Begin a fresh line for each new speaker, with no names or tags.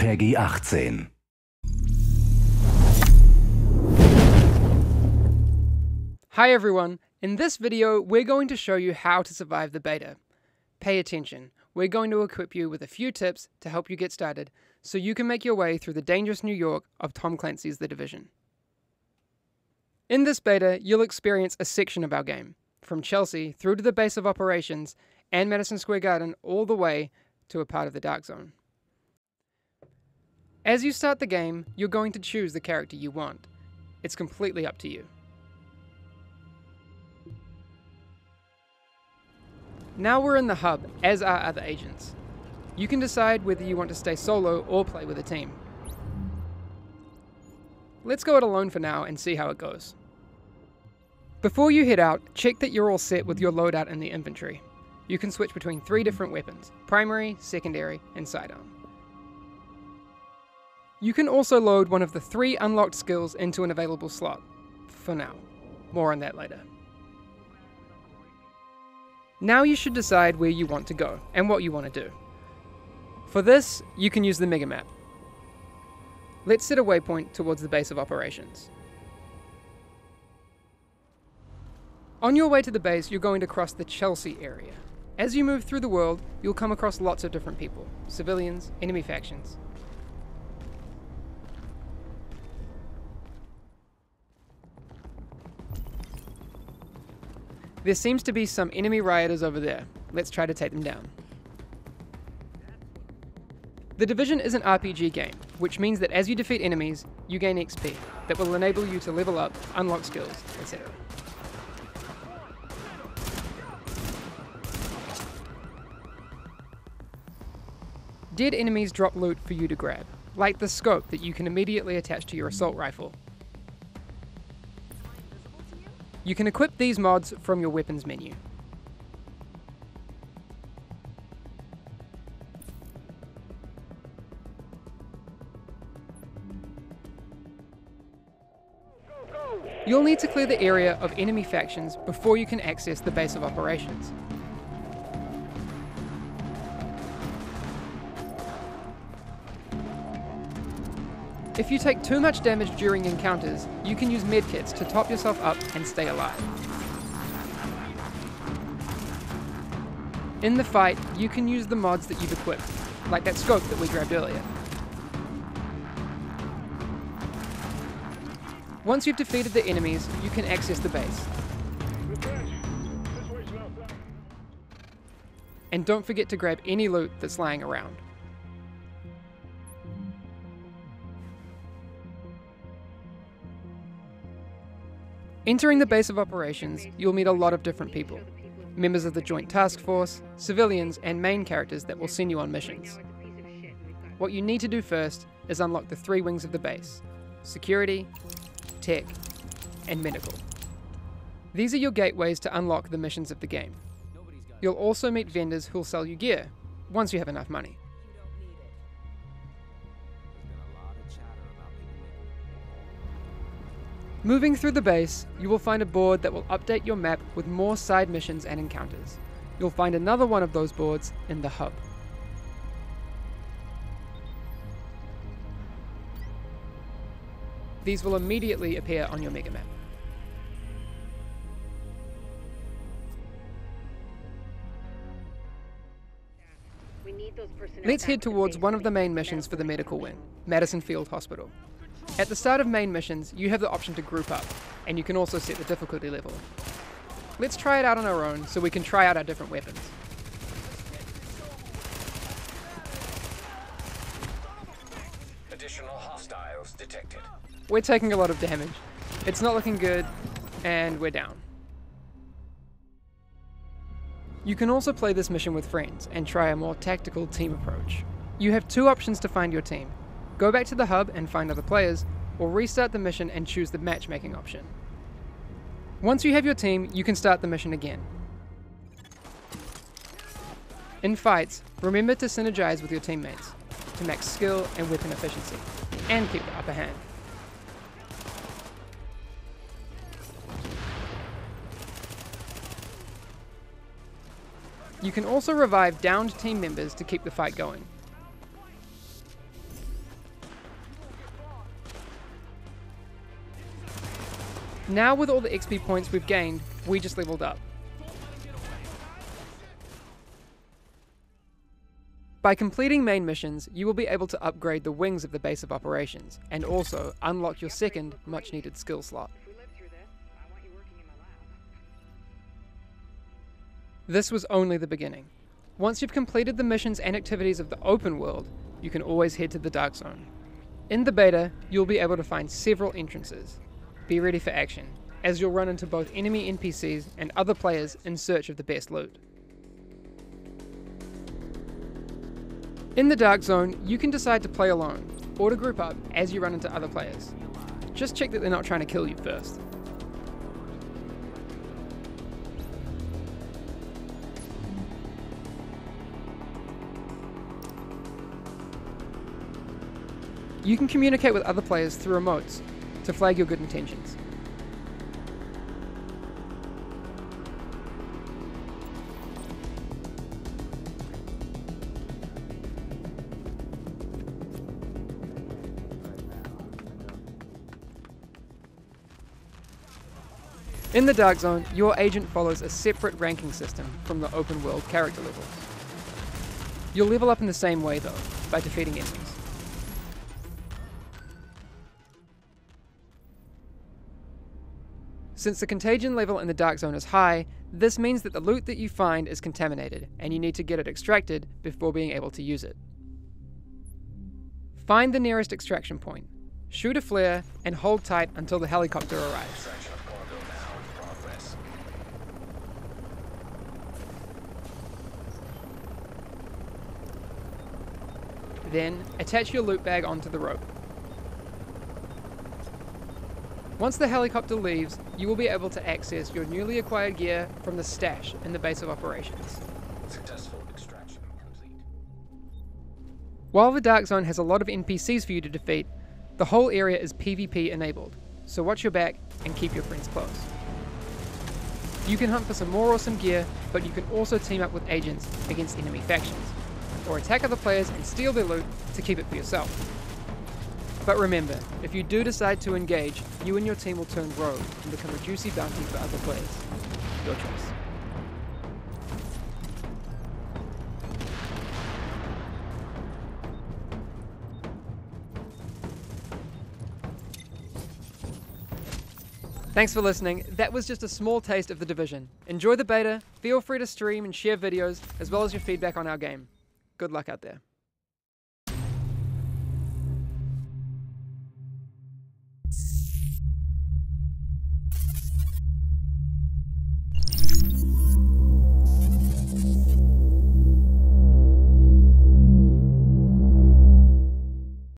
Peggy 18.
Hi everyone, in this video we're going to show you how to survive the beta. Pay attention, we're going to equip you with a few tips to help you get started so you can make your way through the dangerous New York of Tom Clancy's The Division. In this beta, you'll experience a section of our game, from Chelsea through to the base of operations and Madison Square Garden all the way to a part of the Dark Zone. As you start the game, you're going to choose the character you want. It's completely up to you. Now we're in the hub, as are other agents. You can decide whether you want to stay solo or play with a team. Let's go it alone for now and see how it goes. Before you head out, check that you're all set with your loadout in the inventory. You can switch between 3 different weapons: primary, secondary, and sidearm. You can also load one of the 3 unlocked skills into an available slot. For now. More on that later. Now you should decide where you want to go and what you want to do. For this, you can use the Mega Map. Let's set a waypoint towards the base of operations. On your way to the base, you're going to cross the Chelsea area. As you move through the world, you'll come across lots of different people: civilians, enemy factions. There seems to be some enemy rioters over there. Let's try to take them down. The Division is an RPG game, which means that as you defeat enemies, you gain XP that will enable you to level up, unlock skills, etc. Dead enemies drop loot for you to grab, like the scope that you can immediately attach to your assault rifle. You can equip these mods from your weapons menu. You'll need to clear the area of enemy factions before you can access the base of operations. If you take too much damage during encounters, you can use medkits to top yourself up and stay alive. In the fight, you can use the mods that you've equipped, like that scope that we grabbed earlier. Once you've defeated the enemies, you can access the base. And don't forget to grab any loot that's lying around. Entering the base of operations, you'll meet a lot of different people. Members of the Joint Task Force, civilians, and main characters that will send you on missions. What you need to do first is unlock the 3 wings of the base: security, tech, and medical. These are your gateways to unlock the missions of the game. You'll also meet vendors who'll sell you gear, once you have enough money. Moving through the base, you will find a board that will update your map with more side missions and encounters. You'll find another one of those boards in the hub. These will immediately appear on your mega map. Let's head towards one of the main missions for the medical wing, Madison Field Hospital. At the start of main missions, you have the option to group up, and you can also set the difficulty level. Let's try it out on our own so we can try out our different weapons.
Additional hostiles detected.
We're taking a lot of damage. It's not looking good, and we're down. You can also play this mission with friends and try a more tactical team approach. You have 2 options to find your team. Go back to the hub and find other players, or restart the mission and choose the matchmaking option. Once you have your team, you can start the mission again. In fights, remember to synergize with your teammates to max skill and weapon efficiency, and keep the upper hand. You can also revive downed team members to keep the fight going. Now with all the XP points we've gained, we just leveled up. By completing main missions, you will be able to upgrade the wings of the base of operations, and also unlock your second, much needed skill slot. This was only the beginning. Once you've completed the missions and activities of the open world, you can always head to the Dark Zone. In the beta, you'll be able to find several entrances. Be ready for action, as you'll run into both enemy NPCs and other players in search of the best loot. In the Dark Zone, you can decide to play alone, or to group up as you run into other players. Just check that they're not trying to kill you first. You can communicate with other players through emotes to flag your good intentions. In the Dark Zone, your agent follows a separate ranking system from the open world character levels. You'll level up in the same way though, by defeating enemies. Since the contagion level in the Dark Zone is high, this means that the loot that you find is contaminated, and you need to get it extracted before being able to use it. Find the nearest extraction point, shoot a flare, and hold tight until the helicopter arrives. Then, attach your loot bag onto the rope. Once the helicopter leaves, you will be able to access your newly acquired gear from the stash in the base of operations.
Successful extraction complete.
While the Dark Zone has a lot of NPCs for you to defeat, the whole area is PvP enabled, so watch your back and keep your friends close. You can hunt for some more awesome gear, but you can also team up with agents against enemy factions, or attack other players and steal their loot to keep it for yourself. But remember, if you do decide to engage, you and your team will turn rogue and become a juicy bounty for other players. Your choice. Thanks for listening. That was just a small taste of The Division. Enjoy the beta, feel free to stream and share videos, as well as your feedback on our game. Good luck out there.